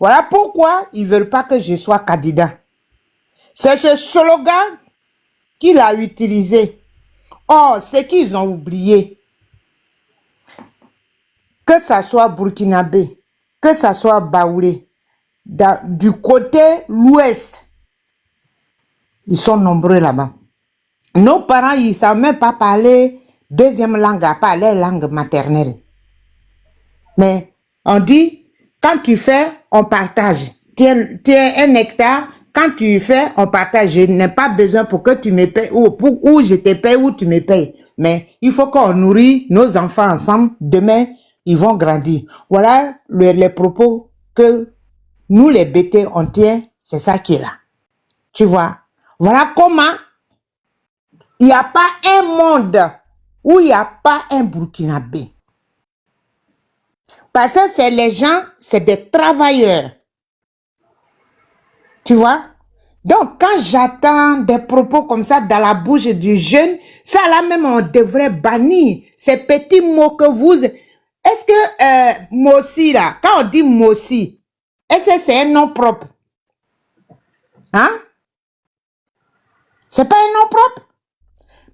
Voilà pourquoi ils ne veulent pas que je sois candidat. C'est ce slogan qu'il a utilisé. Oh, c'est qu'ils ont oublié. Que ça soit burkinabé, que ça soit baoulé, du côté l'ouest, ils sont nombreux là-bas. Nos parents, ils ne savent même pas parler deuxième langue à part leur langue maternelle. Mais on dit, quand tu fais, on partage. Tu es un hectare, quand tu fais, on partage. Je n'ai pas besoin pour que tu me payes, ou je te paye, ou tu me payes. Mais il faut qu'on nourrit nos enfants ensemble. Demain, ils vont grandir. Voilà les propos que nous, les bêtés, on tient. C'est ça qui est là. Tu vois? Voilà comment il n'y a pas un monde où il n'y a pas un Burkinabé. Parce que c'est les gens, c'est des travailleurs. Tu vois? Donc, quand j'attends des propos comme ça dans la bouche du jeune, ça là même, on devrait bannir ces petits mots que vous... Est-ce que Mossi là, quand on dit Mossi, est-ce que c'est un nom propre? Hein? C'est pas un nom propre?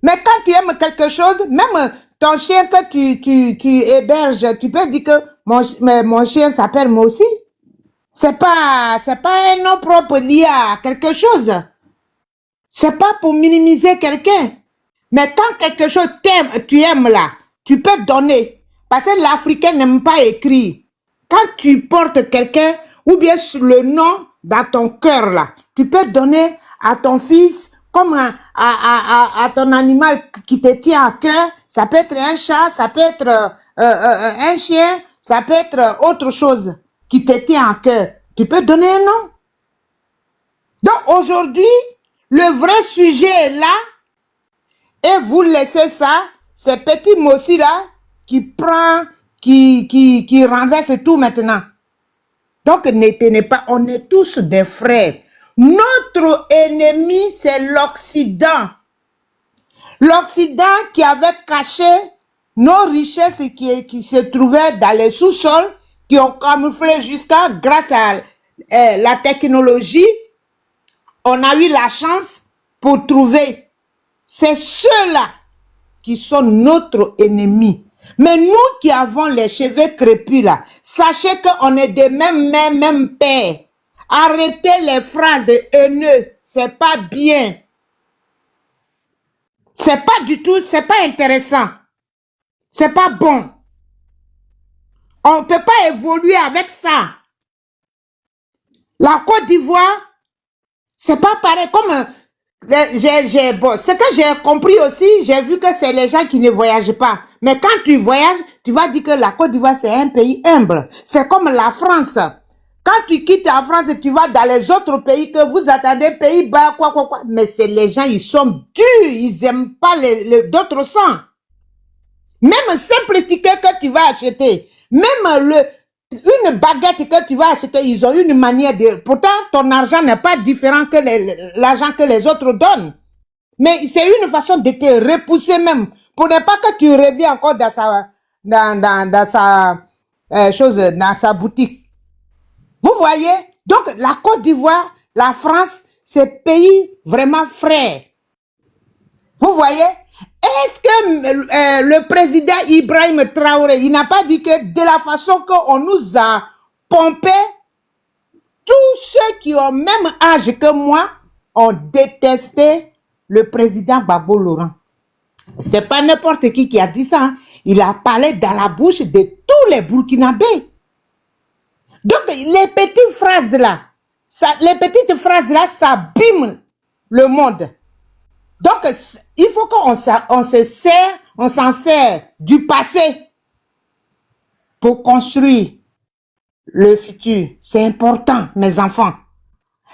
Mais quand tu aimes quelque chose, même ton chien que tu héberges, tu peux dire que mon chien s'appelle Mossi. C'est pas un nom propre lié à quelque chose. C'est pas pour minimiser quelqu'un. Mais quand quelque chose tu aimes là, tu peux donner. Parce que l'Africain n'aime pas écrire. Quand tu portes quelqu'un, ou bien le nom dans ton cœur là, tu peux donner à ton fils comme à ton animal qui te tient à cœur. Ça peut être un chat, ça peut être un chien, ça peut être autre chose qui te tient à cœur. Tu peux donner un nom. Donc aujourd'hui, le vrai sujet est là et vous laissez ça, ces petits mots-ci là, qui prend, qui renverse tout maintenant. Donc ne tenez pas, on est tous des frères. Notre ennemi, c'est l'Occident. L'Occident qui avait caché nos richesses qui se trouvaient dans les sous-sols, qui ont camouflé jusqu'à, grâce à la technologie, on a eu la chance pour trouver. C'est ceux-là qui sont notre ennemi. Mais nous qui avons les cheveux crépus là, sachez qu'on est des mêmes mères, mêmes pères. Arrêtez les phrases haineuses, c'est pas bien. C'est pas du tout, c'est pas intéressant. C'est pas bon. On ne peut pas évoluer avec ça. La Côte d'Ivoire, c'est pas pareil. Comme ce que j'ai compris aussi, j'ai vu que c'est les gens qui ne voyagent pas. Mais quand tu voyages, tu vas dire que la Côte d'Ivoire, c'est un pays humble. C'est comme la France. Quand tu quittes la France, tu vas dans les autres pays que vous attendez, Pays-Bas, quoi. Mais c'est les gens, ils sont durs. Ils n'aiment pas d'autres sangs. Même simple ticket que tu vas acheter, même une baguette que tu vas acheter, ils ont une manière de... Pourtant, ton argent n'est pas différent que l'argent que les autres donnent. Mais c'est une façon de te repousser même. Pour ne pas que tu reviens encore dans sa boutique. Vous voyez? Donc, la Côte d'Ivoire, la France, c'est pays vraiment frère. Vous voyez? Est-ce que le président Ibrahim Traoré, il n'a pas dit que de la façon qu'on nous a pompé, tous ceux qui ont même âge que moi ont détesté le président Gbagbo Laurent. C'est pas n'importe qui a dit ça. Hein. Il a parlé dans la bouche de tous les Burkinabés. Donc, les petites phrases là, ça abîme le monde. Donc, il faut qu'on s'en sert du passé pour construire le futur. C'est important, mes enfants.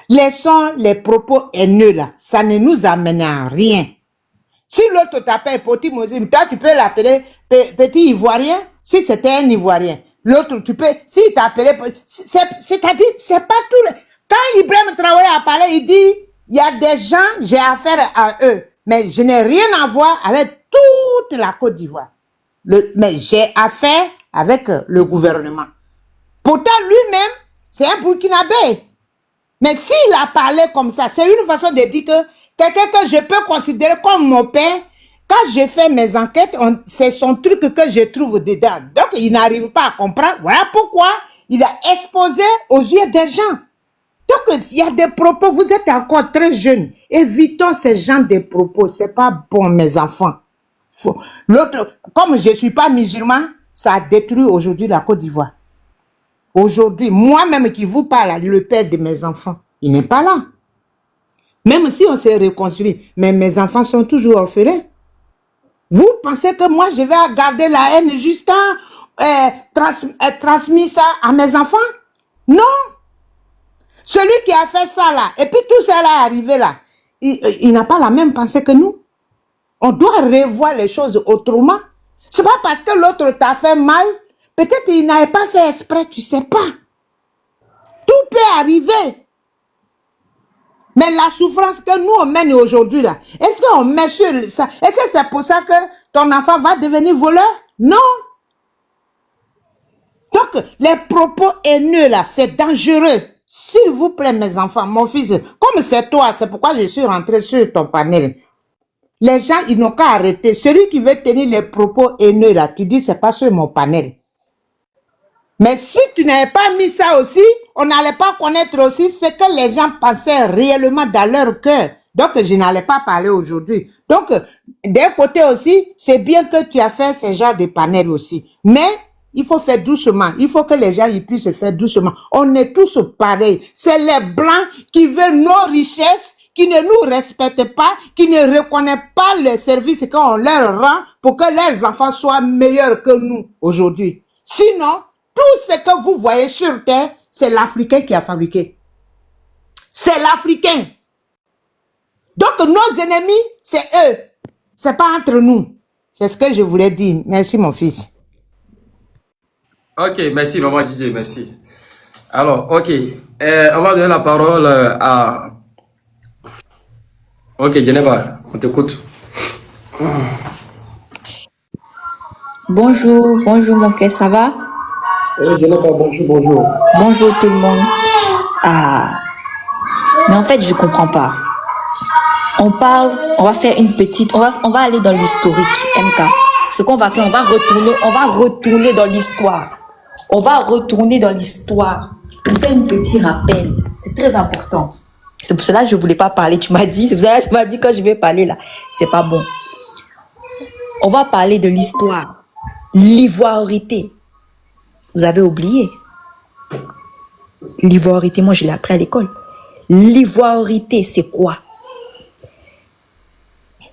Laissons les propos haineux là. Ça ne nous amène à rien. Si l'autre t'appelle petit Mosim, toi tu peux l'appeler petit Ivoirien, si c'était un Ivoirien. L'autre, tu peux, s'il t'appelait, c'est-à-dire, c'est pas tout le... Quand Ibrahim Traoré a parlé, il dit, il y a des gens, j'ai affaire à eux, mais je n'ai rien à voir avec toute la Côte d'Ivoire. Mais j'ai affaire avec le gouvernement. Pourtant, lui-même, C'est un Burkinabé. Mais s'il a parlé comme ça, c'est une façon de dire que quelqu'un que je peux considérer comme mon père, quand je fais mes enquêtes, c'est son truc que je trouve dedans. Donc, il n'arrive pas à comprendre. Voilà pourquoi il a exposé aux yeux des gens. Donc, il y a des propos, vous êtes encore très jeunes. Évitons ces gens de propos. C'est pas bon, mes enfants. L'autre, comme je ne suis pas musulman, ça a détruit aujourd'hui la Côte d'Ivoire. Aujourd'hui, moi-même qui vous parle, le père de mes enfants, il n'est pas là. Même si on s'est réconcilié, mais mes enfants sont toujours orphelins. Vous pensez que moi, je vais garder la haine jusqu'à transmettre ça à mes enfants? Non. Celui qui a fait ça là, et puis tout ça là est arrivé là, il n'a pas la même pensée que nous. On doit revoir les choses autrement. C'est pas parce que l'autre t'a fait mal, peut-être il n'avait pas fait exprès, tu sais pas. Tout peut arriver. Mais la souffrance que nous on mène aujourd'hui là, est-ce qu'on met sur ça? Est-ce que c'est pour ça que ton enfant va devenir voleur? Non. Donc, les propos haineux là, c'est dangereux. S'il vous plaît, mes enfants, mon fils, comme c'est toi, c'est pourquoi je suis rentré sur ton panel. Les gens, ils n'ont qu'à arrêter. Celui qui veut tenir les propos haineux là, tu dis, c'est pas sur mon panel. Mais si tu n'avais pas mis ça aussi, on n'allait pas connaître aussi ce que les gens pensaient réellement dans leur cœur. Donc, je n'allais pas parler aujourd'hui. Donc, d'un côté aussi, c'est bien que tu as fait ce genre de panel aussi. Mais, il faut faire doucement. Il faut que les gens ils puissent faire doucement. On est tous pareils. C'est les Blancs qui veulent nos richesses, qui ne nous respectent pas, qui ne reconnaissent pas les services qu'on leur rend pour que leurs enfants soient meilleurs que nous aujourd'hui. Sinon, tout ce que vous voyez sur Terre, c'est l'Africain qui a fabriqué. C'est l'Africain. Donc, nos ennemis, c'est eux. C'est pas entre nous. C'est ce que je voulais dire. Merci, mon fils. Ok, merci, maman DJ, merci. Alors, ok, on va donner la parole à... Ok, Geneva, on t'écoute. Bonjour, bonjour mon cœur, ça va? Oui, Geneva, bonjour, bonjour. Bonjour tout le monde. Ah, mais en fait, je comprends pas. On parle, on va faire une petite, on va aller dans l'historique, MK. Ce qu'on va faire, on va retourner dans l'histoire. On va retourner dans l'histoire. On fait un petit rappel. C'est très important. C'est pour cela que je voulais pas parler. Tu m'as dit, c'est pour ça que tu m'as dit quand je vais parler là, c'est pas bon. On va parler de l'histoire. L'ivoirité. Vous avez oublié. L'ivoirité, moi je l'ai appris à l'école. L'ivoirité, c'est quoi?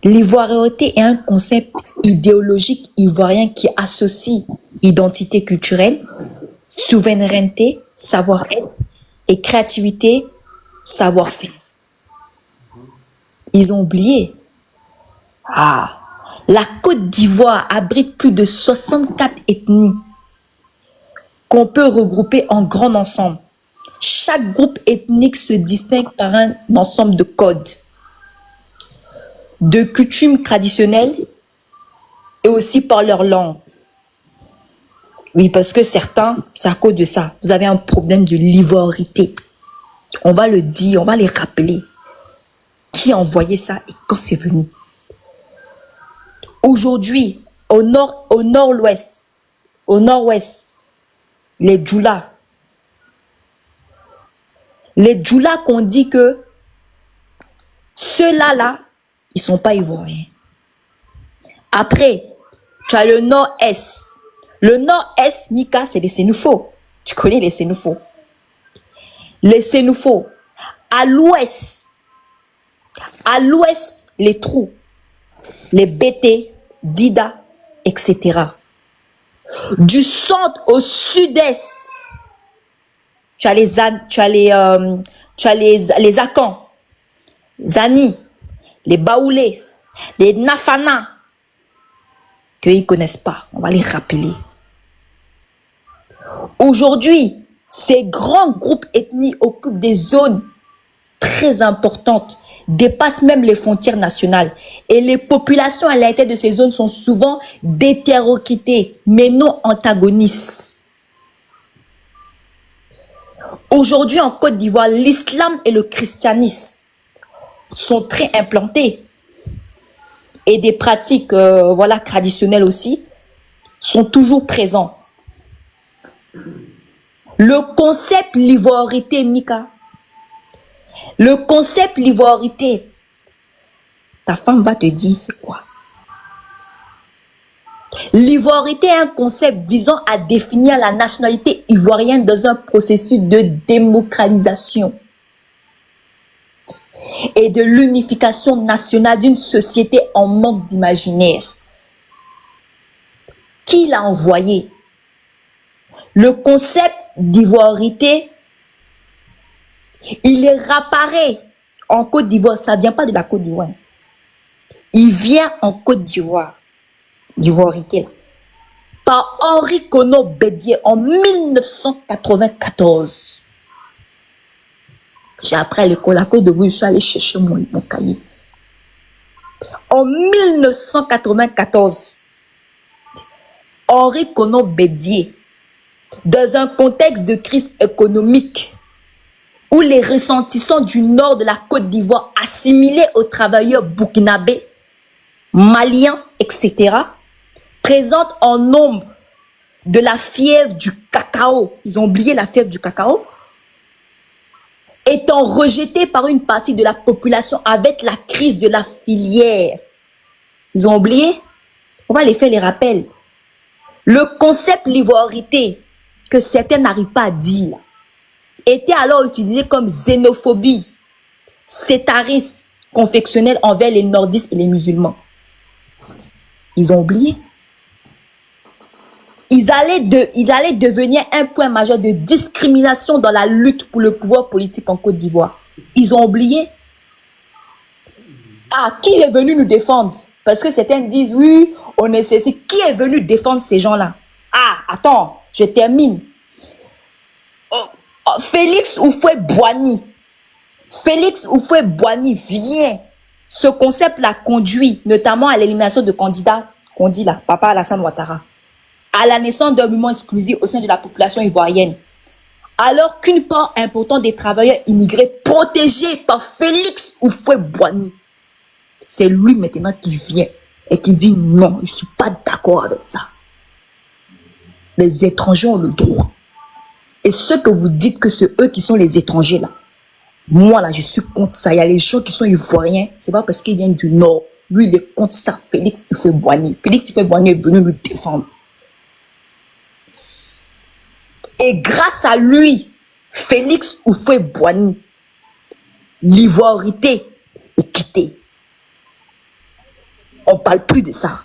L'ivoirité est un concept idéologique ivoirien qui associe identité culturelle, souveraineté, savoir-être et créativité, savoir-faire. Ils ont oublié. Ah, la Côte d'Ivoire abrite plus de 64 ethnies qu'on peut regrouper en grand ensemble. Chaque groupe ethnique se distingue par un ensemble de codes, de coutumes traditionnelles et aussi par leur langue. Oui, parce que certains, c'est à cause de ça. Vous avez un problème de l'ivoirité. On va le dire, on va les rappeler. Qui a envoyé ça et quand c'est venu? Aujourd'hui, au nord-ouest, les Djoula. Les Djoula qu'on dit que ceux-là, ils ne sont pas ivoiriens. Après, tu as le nord-est. Le nord-est, Mika, c'est les Sénoufos. Tu connais les Sénoufos. Les Sénoufos. À l'ouest, les Trous, les Bété, Dida, etc. Du centre au sud-est, tu as les Akans, Zani, les Baoulés, les Nafana, qu'ils ne connaissent pas. On va les rappeler. Aujourd'hui, ces grands groupes ethniques occupent des zones très importantes, dépassent même les frontières nationales. Et les populations à l'intérieur de ces zones sont souvent d'hétéroclités, mais non antagonistes. Aujourd'hui, en Côte d'Ivoire, l'islam et le christianisme sont très implantés. Et des pratiques voilà, traditionnelles aussi sont toujours présents. Le concept l'ivoirité, Mika. Le concept l'ivoirité. Ta femme va te dire c'est quoi? L'ivoirité est un concept visant à définir la nationalité ivoirienne dans un processus de démocratisation et de l'unification nationale d'une société en manque d'imaginaire. Qui l'a envoyé? Le concept d'ivoirité, il réapparaît en Côte d'Ivoire. Ça ne vient pas de la Côte d'Ivoire. Il vient en Côte d'Ivoire. L'ivoirité, par Henri Kono Bédié en 1994. J'ai appris à l'école à Côte d'Ivoire, je suis allé chercher mon cahier. En 1994, Henri Kono Bédié, dans un contexte de crise économique où les ressortissants du nord de la Côte d'Ivoire assimilés aux travailleurs burkinabés, maliens, etc., présentent en nombre de la fièvre du cacao. Ils ont oublié la fièvre du cacao. Étant rejetés par une partie de la population avec la crise de la filière. Ils ont oublié. On va les faire les rappels. Le concept l'ivoirité, que certains n'arrivent pas à dire, était alors utilisé comme xénophobie, sétarisme confectionnel envers les nordistes et les musulmans. Ils ont oublié. Il allait devenir un point majeur de discrimination dans la lutte pour le pouvoir politique en Côte d'Ivoire. Ils ont oublié. Ah, qui est venu nous défendre? Parce que certains disent, oui, on nécessite. Qui est venu défendre ces gens-là? Ah, attends, je termine. Félix Houphouët-Boigny. Félix Houphouët-Boigny vient. Ce concept l'a conduit notamment à l'élimination de candidats, qu'on dit là, Papa Alassane Ouattara, à la naissance d'un mouvement exclusif au sein de la population ivoirienne. Alors qu'une part importante des travailleurs immigrés protégés par Félix Houphouët-Boigny, c'est lui maintenant qui vient et qui dit non, je ne suis pas d'accord avec ça. Les étrangers ont le droit. Et ceux que vous dites que c'est eux qui sont les étrangers là, moi là je suis contre ça. Il y a les gens qui sont ivoiriens, c'est pas parce qu'ils viennent du nord. Lui il est contre ça, Félix Houphouët-Boigny. Félix Houphouët-Boigny est venu lui défendre. Et grâce à lui, Félix Houphouët-Boigny, l'ivoirité est quittée. On ne parle plus de ça.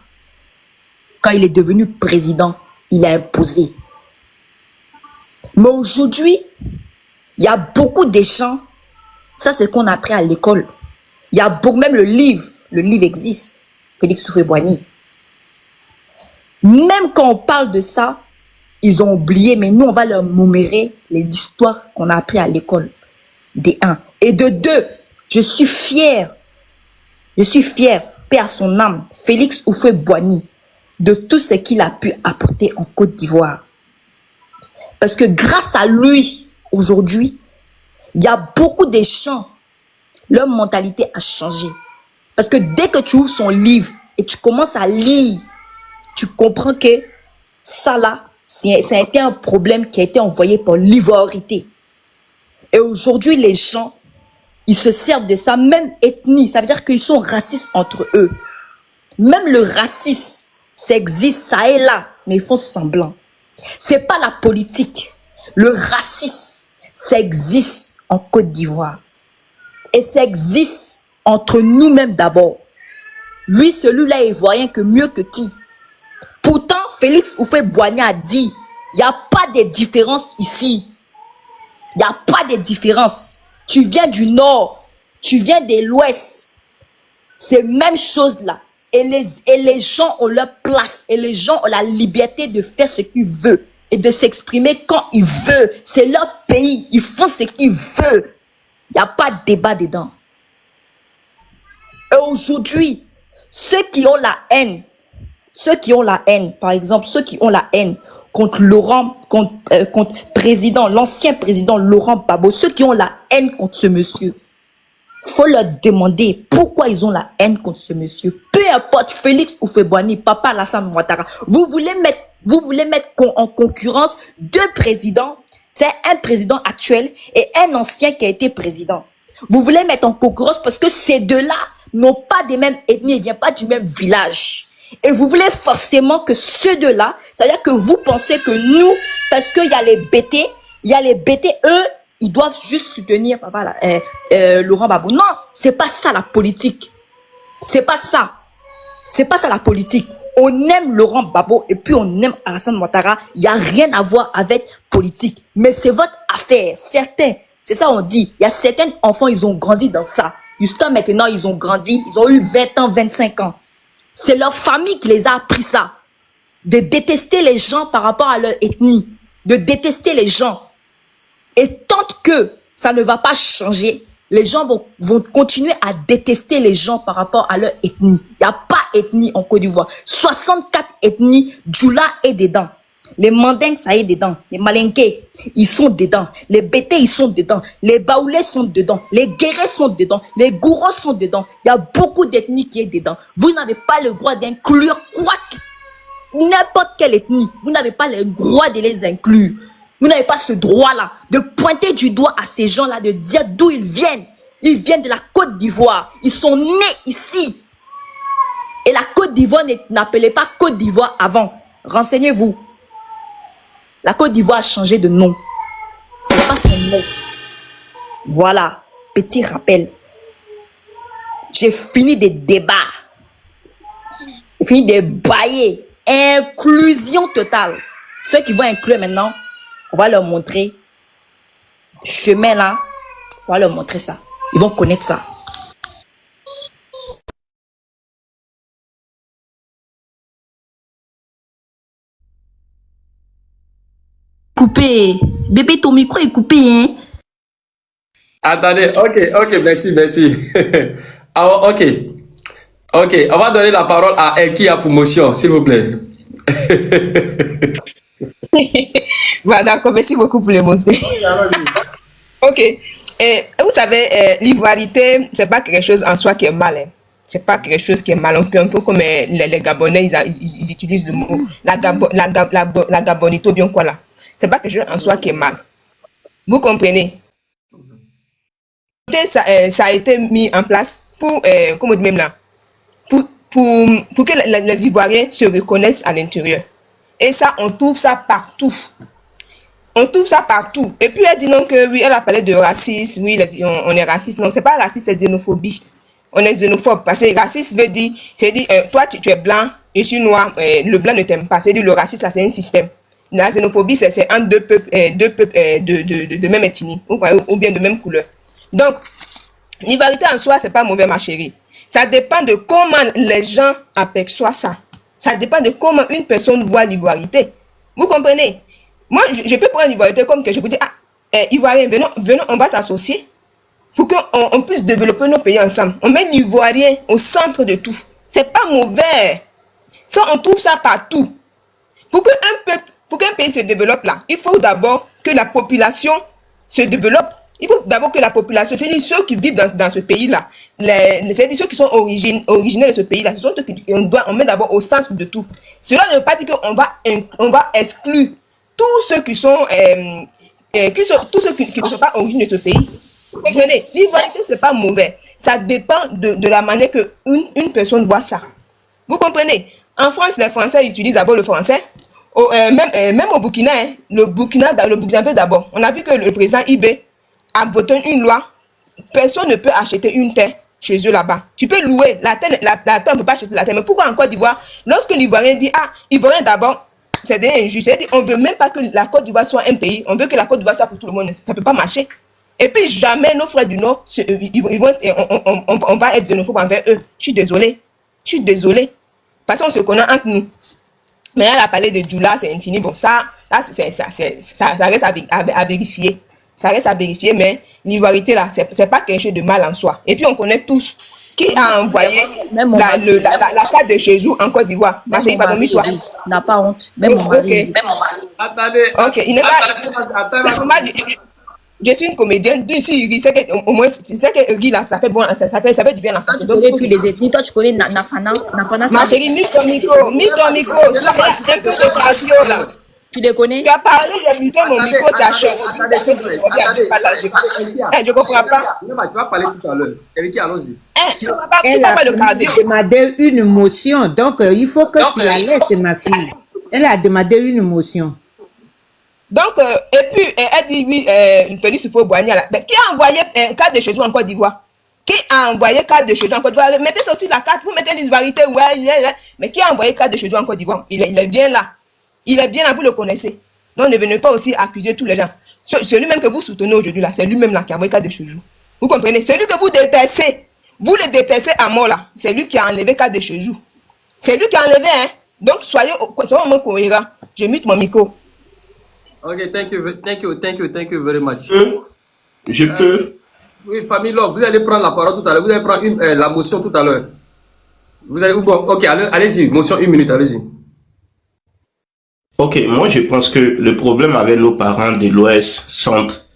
Quand il est devenu président, il a imposé. Mais aujourd'hui, il y a beaucoup de gens, ça c'est ce qu'on a appris à l'école. Il y a beaucoup, même le livre existe, Félix Houphouët-Boigny. Même quand on parle de ça, ils ont oublié, mais nous on va leur mémorer l'histoire qu'on a appris à l'école. Des 1. Et de 2, je suis fier, paix à son âme, Félix Houphouët-Boigny, de tout ce qu'il a pu apporter en Côte d'Ivoire. Parce que grâce à lui, aujourd'hui, il y a beaucoup de gens, leur mentalité a changé. Parce que dès que tu ouvres son livre et tu commences à lire, tu comprends que ça là, ça a été un problème qui a été envoyé par l'ivoirité. Et aujourd'hui, les gens, ils se servent de ça, même ethnie. Ça veut dire qu'ils sont racistes entre eux. Même le racisme, ça existe, ça est là, mais ils font semblant. C'est pas la politique. Le racisme, ça existe en Côte d'Ivoire. Et ça existe entre nous-mêmes d'abord. Lui, celui-là est ivoirien que mieux que qui. Pourtant, Félix Houphouët-Boigny a dit, il n'y a pas de différence ici. Il n'y a pas de différence. Tu viens du nord, tu viens de l'ouest. C'est la même chose là. Et les gens ont leur place. Et les gens ont la liberté de faire ce qu'ils veulent. Et de s'exprimer quand ils veulent. C'est leur pays. Ils font ce qu'ils veulent. Il n'y a pas de débat dedans. Et aujourd'hui, ceux qui ont la haine, par exemple, ceux qui ont la haine contre président, l'ancien président Laurent Gbagbo, ceux qui ont la haine contre ce monsieur, faut leur demander pourquoi ils ont la haine contre ce monsieur. Peu importe Félix Houphouët-Boigny, Papa Alassane Ouattara, vous voulez mettre en concurrence deux présidents. C'est un président actuel et un ancien qui a été président. Vous voulez mettre en concurrence parce que ces deux-là n'ont pas des mêmes ethnies, ils ne viennent pas du même village. Et vous voulez forcément que ceux deux-là, c'est-à-dire que vous pensez que nous, parce qu'il y a les BT, eux, ils doivent juste soutenir Laurent Gbagbo. Non, c'est pas ça la politique. C'est pas ça. C'est pas ça la politique. On aime Laurent Gbagbo et puis on aime Alassane Ouattara. Il n'y a rien à voir avec politique. Mais c'est votre affaire. Certains, c'est ça on dit. Il y a certains enfants, ils ont grandi dans ça. Jusqu'à maintenant, ils ont grandi. Ils ont eu 20 ans, 25 ans. C'est leur famille qui les a appris ça. De détester les gens par rapport à leur ethnie. De détester les gens. Et tant que ça ne va pas changer, les gens vont continuer à détester les gens par rapport à leur ethnie. Il n'y a pas ethnie en Côte d'Ivoire. 64 ethnies, Djoula est dedans. Les Mandingues, ça est dedans. Les Malinké, ils sont dedans. Les Bété, ils sont dedans. Les Baoulés sont dedans. Les Guérés sont dedans. Les Gouros sont dedans. Il y a beaucoup d'ethnies qui est dedans. Vous n'avez pas le droit d'inclure n'importe quelle ethnie. Vous n'avez pas le droit de les inclure. Vous n'avez pas ce droit-là de pointer du doigt à ces gens-là, de dire d'où ils viennent. Ils viennent de la Côte d'Ivoire. Ils sont nés ici. Et la Côte d'Ivoire n'appelait pas Côte d'Ivoire avant. Renseignez-vous. La Côte d'Ivoire a changé de nom. Ce n'est pas son nom. Voilà. Petit rappel. J'ai fini des débats. J'ai fini de bailler. Inclusion totale. Ceux qui vont inclure maintenant, on va leur montrer chemin là. On va leur montrer ça. Ils vont connaître ça. Coupé. Bébé, ton micro est coupé, hein? Attendez, ok, merci. Alors, ok, on va donner la parole à Elkia pour motion, s'il vous plaît. Voilà, d'accord, merci beaucoup pour les mots. Ok, vous savez, l'ivoirité, c'est pas quelque chose en soi qui est mal. Hein. C'est pas quelque chose qui est mal. Un peu comme les Gabonais, ils utilisent le mot la Gabonito, bien quoi là. C'est pas quelque chose en soi qui est mal. Vous comprenez? Ça a été mis en place pour, comme on dit même là, pour que les Ivoiriens se reconnaissent à l'intérieur. Et ça, on trouve ça partout. On trouve ça partout. Et puis elle dit non que oui, elle a parlé de racisme, oui, on est raciste. Non, c'est pas raciste, c'est xénophobie. On est xénophobe parce que raciste veut dire, toi tu es blanc, je suis noir, le blanc ne t'aime pas. C'est-à-dire le racisme là, c'est un système. La xénophobie, c'est entre deux peuples de même ethnie ou bien de même couleur. Donc, l'ivoirité en soi, c'est pas mauvais, ma chérie. Ça dépend de comment les gens aperçoivent ça. Ça dépend de comment une personne voit l'ivoirité. Vous comprenez? Moi, je peux prendre l'ivoirité comme que je peux dire, Ivoiriens, venons, on va s'associer pour qu'on puisse développer nos pays ensemble. On met l'Ivoirien au centre de tout. C'est pas mauvais. Ça, on trouve ça partout. Pour qu'un pays se développe là, il faut d'abord que la population se développe. Il faut d'abord que la population, c'est-à-dire ceux qui vivent dans ce pays-là, c'est-à-dire ceux qui sont originaires de ce pays-là, ce sont ceux qu'on met d'abord au centre de tout. Cela ne veut pas dire qu'on va exclure tous ceux qui sont, tous ceux qui ne sont pas originaires de ce pays. Vous comprenez? L'ivoirité, c'est pas mauvais. Ça dépend de la manière que une personne voit ça. Vous comprenez? En France, les Français utilisent d'abord le français. Même au Burkina, le Burkina d'abord. On a vu que le président Ibé a voté une loi. Personne ne peut acheter une terre chez eux là-bas. Tu peux louer la terre, on ne peut pas acheter la terre. Mais pourquoi en Côte d'Ivoire, lorsque l'Ivoirien dit, Ivoirien d'abord, c'est injuste. C'est-à-dire, on ne veut même pas que la Côte d'Ivoire soit un pays. On veut que la Côte d'Ivoire soit pour tout le monde. Ça ne peut pas marcher. Et puis, jamais nos frères du Nord, on va être xénophobe envers eux. Je suis désolée. Parce qu'on se connaît entre nous. Mais elle a parlé de Djoula, c'est Intini. Bon, ça reste à vérifier. Ça reste à vérifier, mais l'ivoirité là, c'est pas quelque chose de mal en soi. Et puis on connaît tous Qui a envoyé Même mon mari. la carte de séjour en Côte d'Ivoire? Ma Même chérie, mon pardon, mari, toi. il n'a pas honte. Même mon Ok. mari. Attendez. Ok, il n'est pas. Parce que moi, je suis une comédienne. Donc, si il sait que, au moins, tu sais que Guy, là, ça fait du bien à la Toi, santé. tu Donc, connais il faut toutes que- les ethnies. Toi, tu connais Nafana. Nafana, Ma c'est chérie, mute ton micro. Mute ton micro. Il y a un peu de cardio, là. Tu les connais? Tu as parlé, j'ai muté mon micro, tu as changé. Attendez, s'il vous plaît. Je comprends pas. Tu vas parler tout à l'heure. Eriki, allons-y. Tu comprends pas. Tu Elle a comprends le cardio. demandé une motion. Donc, il faut que tu la laisses, ma fille. Elle a demandé une motion. Donc, et puis, elle dit oui, Félix Houphouët-Boigny. Mais qui a envoyé carte de séjour en Côte d'Ivoire? Qui a envoyé carte de séjour en Côte d'Ivoire? Mettez ça sur la carte, vous mettez l'ivoirité, ouais. Mais qui a envoyé carte de séjour en Côte d'Ivoire? Il est bien là. Il est bien là, vous le connaissez. Donc, ne venez pas aussi accuser tous les gens. Celui-même que vous soutenez aujourd'hui, là, c'est lui-même là qui a envoyé carte de séjour. Vous comprenez? Celui que vous détestez, vous le détestez à mort là, c'est lui qui a enlevé carte de séjour. C'est lui qui a enlevé, hein. Donc, soyez au moins cohérents. Je mute mon micro. Ok, thank you very much. Je peux. Oui, famille Love, vous allez prendre la parole tout à l'heure. Vous allez prendre la motion tout à l'heure. Vous allez, ok, allez-y, motion 1 minute, allez-y. Ok, moi je pense que le problème avec nos parents de l'Ouest Centre,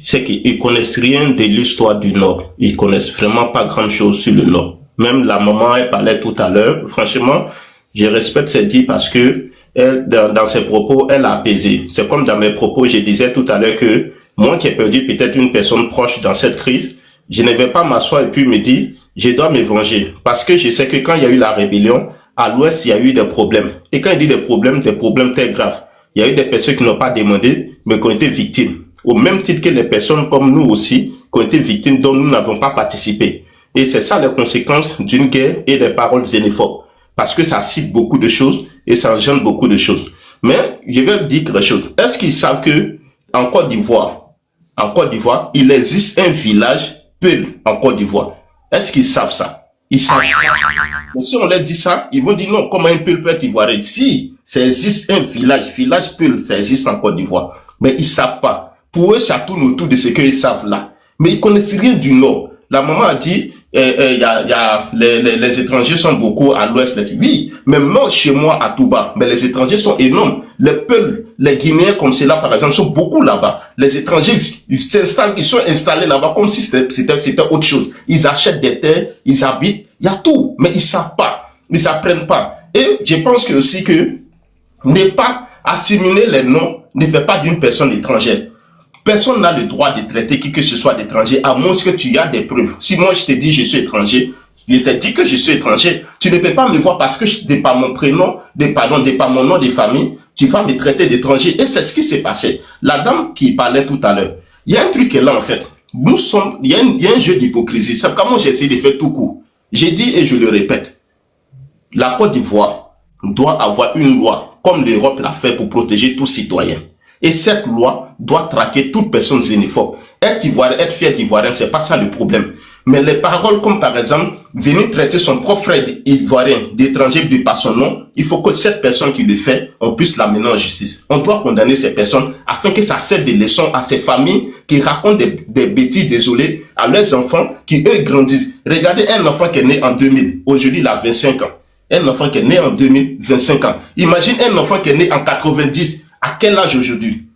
c'est qu'ils connaissent rien de l'histoire du Nord. Ils connaissent vraiment pas grand-chose sur le Nord. Même la maman, elle parlait tout à l'heure. Franchement, je respecte cette dit parce que elle, dans ses propos, elle a apaisé. C'est comme dans mes propos, je disais tout à l'heure que moi qui ai perdu peut-être une personne proche dans cette crise, je ne vais pas m'asseoir et puis me dire, je dois me venger. Parce que je sais que quand il y a eu la rébellion, à l'Ouest, il y a eu des problèmes. Et quand il dit des problèmes très graves. Il y a eu des personnes qui n'ont pas demandé, mais qui ont été victimes. Au même titre que les personnes comme nous aussi, qui ont été victimes dont nous n'avons pas participé. Et c'est ça les conséquences d'une guerre et des paroles xénophobes. Parce que ça cite beaucoup de choses et ça engendre beaucoup de choses. Mais je vais dire quelque chose. Est-ce qu'ils savent que en Côte d'Ivoire, il existe un village Peul en Côte d'Ivoire? Est-ce qu'ils savent ça? Ils savent. Mais si on leur dit ça, ils vont dire non, comment un Peul peut être ivoirien? Si, ça existe un village Peul, ça existe en Côte d'Ivoire. Mais ils savent pas. Pour eux, ça tourne autour de ce qu'ils savent là. Mais ils connaissent rien du Nord. La maman a dit, les étrangers sont beaucoup à l'Ouest. Oui, mais même chez moi à Touba, mais les étrangers sont énormes. Les peuples, les Guinéens comme cela par exemple, sont beaucoup là-bas. Les étrangers ils sont installés là-bas comme si c'était autre chose. Ils achètent des terres, ils habitent, il y a tout, mais ils savent pas, ils apprennent pas. Et je pense que aussi que ne pas assimiler les noms ne fait pas d'une personne étrangère. Personne n'a le droit de traiter qui que ce soit d'étranger, à moins que tu aies des preuves. Si moi je te dis je suis étranger, je te dis que je suis étranger, tu ne peux pas me voir parce que je n'ai pas mon prénom, pas mon nom de famille, tu vas me traiter d'étranger. Et c'est ce qui s'est passé. La dame qui parlait tout à l'heure, il y a un truc là en fait. Il y a un jeu d'hypocrisie. C'est comment j'ai essayé de faire tout court. J'ai dit et je le répète, la Côte d'Ivoire doit avoir une loi, comme l'Europe l'a fait pour protéger tous citoyens. Et cette loi doit traquer toute personne xénophobe. Être ivoirien, être fier d'ivoirien, c'est pas ça le problème. Mais les paroles comme par exemple, venir traiter son propre frère ivoirien d'étranger de par son nom, il faut que cette personne qui le fait, on puisse l'amener en justice. On doit condamner ces personnes afin que ça serve de leçon à ces familles qui racontent des bêtises, désolé, à leurs enfants qui eux grandissent. Regardez un enfant qui est né en 2000, aujourd'hui il a 25 ans. Un enfant qui est né en 2000, 25 ans. Imagine un enfant qui est né en 90, à quel âge aujourd'hui?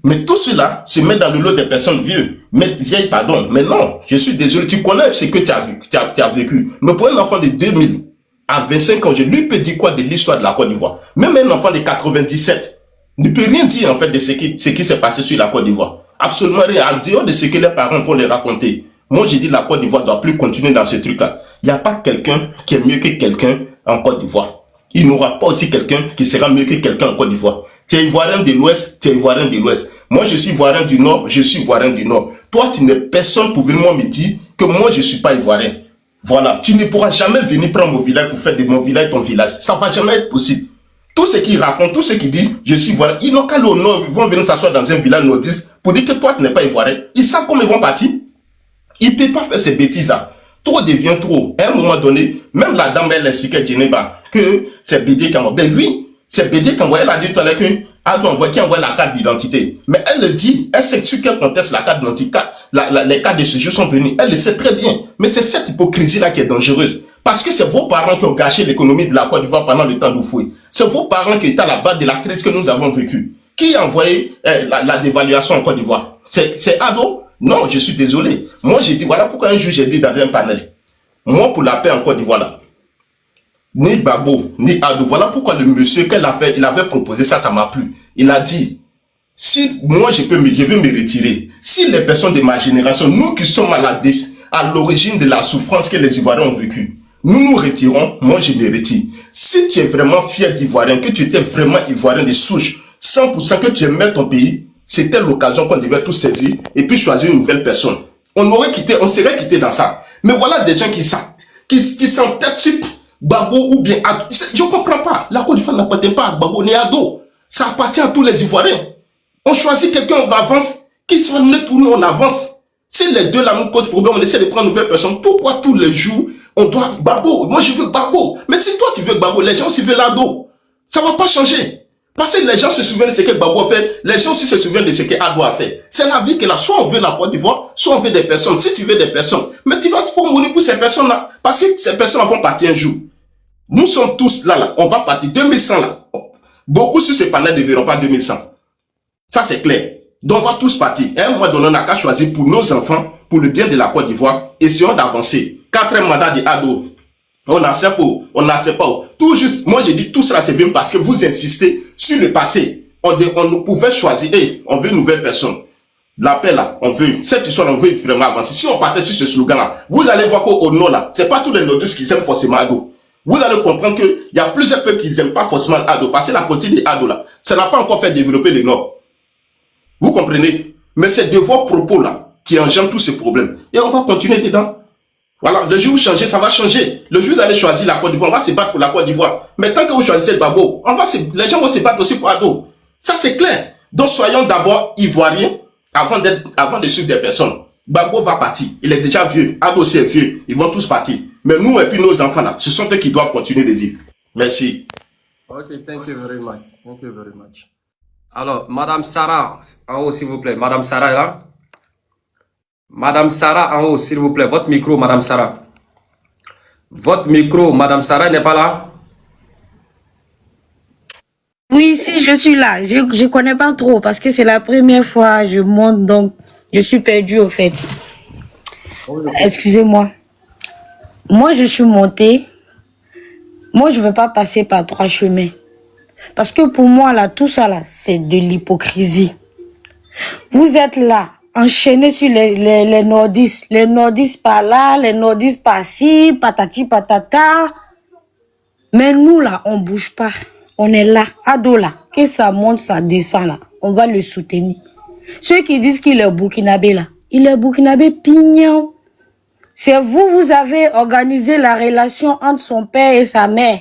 Mais tout cela se met dans le lot des personnes vieilles, pardon. Mais non, je suis désolé, tu connais ce que tu as vécu. Mais pour un enfant de 2000 à 25 ans, je lui peux dire quoi de l'histoire de la Côte d'Ivoire? Même un enfant de 97 ne peut rien dire en fait de ce qui s'est passé sur la Côte d'Ivoire. Absolument rien, en dehors de ce que les parents vont les raconter. Moi, j'ai dit la Côte d'Ivoire ne doit plus continuer dans ce truc-là. Il n'y a pas quelqu'un qui est mieux que quelqu'un en Côte d'Ivoire. Il n'y aura pas aussi quelqu'un qui sera mieux que quelqu'un en Côte d'Ivoire. Tu es ivoirien de l'Ouest, tu es ivoirien de l'Ouest. Moi, je suis ivoirien du Nord, je suis ivoirien du Nord. Toi, tu n'es personne pour venir me dire que moi, je ne suis pas ivoirien. Voilà. Tu ne pourras jamais venir prendre mon village pour faire de mon village ton village. Ça ne va jamais être possible. Tout ce qu'ils racontent, tout ce qu'ils disent, je suis ivoirien. Ils n'ont qu'à le Nord, ils vont venir s'asseoir dans un village nordiste pour dire que toi, tu n'es pas ivoirien. Ils savent comment ils vont partir. Ils ne peuvent pas faire ces bêtises-là. Trop devient trop. À un moment donné, même la dame, elle expliquait à Geneva que c'est BD qui a... Ben oui, C'est BD qui envoie, elle a dit tout à l'heure qui envoie la carte d'identité. Mais elle le dit, elle sait sur quel contexte la carte d'identité, les cartes de séjour sont venues. Elle le sait très bien. Mais c'est cette hypocrisie-là qui est dangereuse. Parce que c'est vos parents qui ont gâché l'économie de la Côte d'Ivoire pendant le temps d'Oufoué. C'est vos parents qui étaient à la base de la crise que nous avons vécue. Qui a envoyé la dévaluation en Côte d'Ivoire? C'est Ado? Non, je suis désolé. Moi, j'ai dit, voilà pourquoi un jour j'ai dit dans un panel. Moi, pour la paix en Côte d'Ivoire, là, ni Gbagbo, ni Ado, voilà pourquoi le monsieur qu'elle a fait, il avait proposé ça, ça m'a plu. Il a dit, si moi je vais me retirer, si les personnes de ma génération, nous qui sommes à l'origine de la souffrance que les Ivoiriens ont vécue, nous nous retirons, moi je me retire. Si tu es vraiment fier d'Ivoirien, que tu étais vraiment Ivoirien de souche, 100% que tu aimais ton pays, c'était l'occasion qu'on devait tous saisir et puis choisir une nouvelle personne. On serait quitté dans ça. Mais voilà des gens qui s'entêtent sur Gbagbo ou bien Ado. Je ne comprends pas. La Côte d'Ivoire n'appartient pas à Gbagbo ni Ado. Ça appartient à tous les Ivoiriens. On choisit quelqu'un, on avance, qu'il soit neutre pour nous, on avance. Si les deux là nous causent problème, on essaie de prendre une nouvelle personne. Pourquoi tous les jours, on doit Gbagbo? Moi je veux Gbagbo. Mais si toi tu veux Gbagbo, les gens aussi veulent Ado. Ça ne va pas changer. Parce que les gens se souviennent de ce que Gbagbo a fait, les gens aussi se souviennent de ce que Ado a fait. C'est la vie que là, soit on veut la Côte d'Ivoire, soit on veut des personnes. Si tu veux des personnes, mais tu vas te faire mourir pour ces personnes-là. Parce que ces personnes vont partir un jour. Nous sommes tous là, on va partir 2100 là. Beaucoup sur ce panel ne verront pas 2100. Ça c'est clair. Donc on va tous partir. Un mois donné, on n'a qu'à choisir pour nos enfants, pour le bien de la Côte d'Ivoire. Essayons d'avancer. 4 mandats de Ado. On n'accepte pas. Tout juste, moi j'ai dit tout cela c'est bien parce que vous insistez sur le passé. On pouvait choisir, on veut une nouvelle personne. L'appel là, on veut, cette histoire on veut vraiment avancer. Si on partait sur ce slogan là, vous allez voir qu'au nord là, c'est pas tous les nordistes qui aiment forcément Ado. Vous allez comprendre qu'il y a plusieurs peuples qui n'aiment pas forcément Ado, parce que la politique de Ado là, ça n'a pas encore fait développer le nord. Vous comprenez? Mais c'est de vos propos là qui engendrent tous ces problèmes. Et on va continuer dedans. Voilà, le jour où vous changez, ça va changer. Le jour où vous allez choisir la Côte d'Ivoire, on va se battre pour la Côte d'Ivoire. Mais tant que vous choisissez le Gbagbo, les gens vont se battre aussi pour Ado. Ça c'est clair. Donc soyons d'abord ivoiriens avant de suivre des personnes. Gbagbo va partir, il est déjà vieux. Ado aussi est vieux, ils vont tous partir. Mais nous et puis nos enfants là, ce sont eux qui doivent continuer de vivre. Merci. Ok, thank you very much. Thank you very much. Alors, Madame Sarah, en haut s'il vous plaît. Madame Sarah est là? Madame Sarah en haut, s'il vous plaît. Votre micro, Madame Sarah. Votre micro, Madame Sarah n'est pas là? Oui, si, je suis là. Je connais pas trop parce que c'est la première fois que je monte, donc je suis perdue au fait. Excusez-moi. Moi, je suis montée. Moi, je ne veux pas passer par 3 chemins. Parce que pour moi, là, tout ça, là, c'est de l'hypocrisie. Vous êtes là, enchaînés sur les nordistes. Les nordistes par là, les nordistes par ci, patati patata. Mais nous, là, on bouge pas. On est là, Ado là. Que ça monte, ça descend là. On va le soutenir. Ceux qui disent qu'il est burkinabé là, il est burkinabé pignon. C'est vous avez organisé la relation entre son père et sa mère.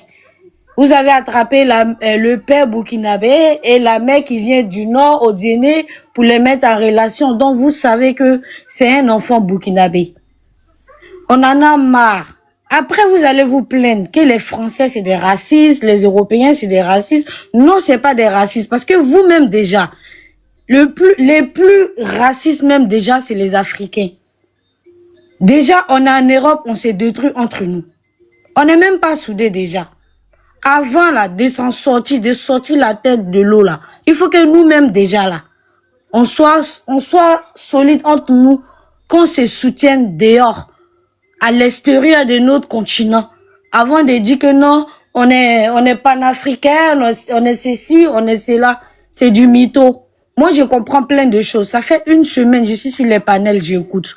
Vous avez attrapé le père burkinabé et la mère qui vient du nord au dîner pour les mettre en relation. Donc vous savez que c'est un enfant burkinabé. On en a marre. Après, vous allez vous plaindre que les Français, c'est des racistes, les Européens, c'est des racistes. Non, c'est pas des racistes. Parce que vous-même, déjà, les plus racistes, même déjà, c'est les Africains. Déjà, on est en Europe, on s'est détruit entre nous. On n'est même pas soudés, déjà. Avant, là, de sortir la tête de l'eau, là, il faut que nous-mêmes, déjà, là, on soit solides entre nous, qu'on se soutienne dehors, à l'extérieur de notre continent, avant de dire que non, on est panafricain, on est ceci, on est cela. C'est du mytho. Moi, je comprends plein de choses. Ça fait 1 semaine, je suis sur les panels, j'écoute.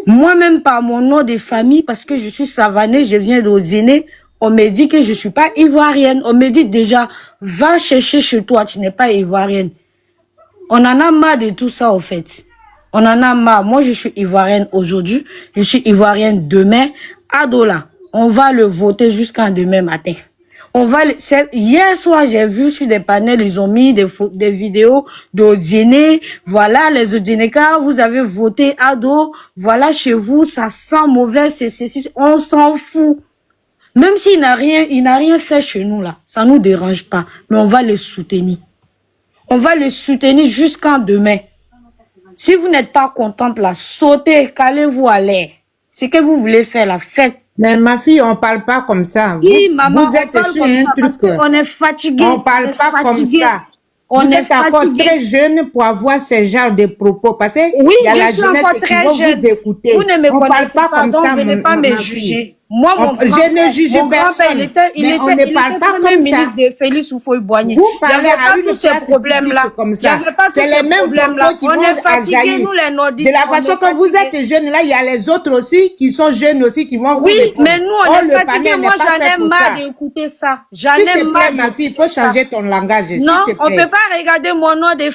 Moi-même, par mon nom de famille, parce que je suis savanée, je viens d'Ozéné, on me dit que je suis pas ivoirienne. On me dit déjà, va chercher chez toi, tu n'es pas ivoirienne. On en a marre de tout ça, au fait. On en a marre. Moi, je suis ivoirienne aujourd'hui. Je suis ivoirienne demain. Ado là, on va le voter jusqu'à demain matin. Hier soir, j'ai vu sur des panels, ils ont mis des vidéos d'Odiéné. Voilà, les Odiénékas, vous avez voté Ado. Voilà, chez vous, ça sent mauvais, c'est ceci. On s'en fout. Même s'il n'a rien fait chez nous là, ça nous dérange pas. Mais on va le soutenir. On va le soutenir jusqu'en demain. Si vous n'êtes pas contente là, sautez, calez-vous à l'air. Ce que vous voulez faire là, faites. Mais ma fille, on parle pas comme ça. Oui, maman, vous êtes sur un truc. On est fatigué. On parle pas comme ça. On vous est êtes encore très jeune pour avoir ce genre de propos. Parce que oui, il y a la je suis jeunesse encore qui très vont jeune. vous écouter. Vous ne me on connaissez parle pas comme donc ça, venez pas me juger. Moi, je ne juge personne. Il on ne parle pas premier comme ministre ça. de Félix Houphouët-Boigny. Vous parlez à une tous ces problèmes-là. comme Il n'y ça. avait pas tous C'est les ces mêmes problèmes-là. propos qui On vont est fatigués, jaillir. nous les nordistes. De la façon que vous êtes jeunes là, il y a les autres aussi qui sont jeunes aussi qui vont vous oui, répondre. mais nous, on est fatigués. Moi, j'en ai marre d'écouter ça. J'en ai marre. S'il te plaît, ma fille, il faut changer ton langage. Non, on ne peut pas regarder mon nom de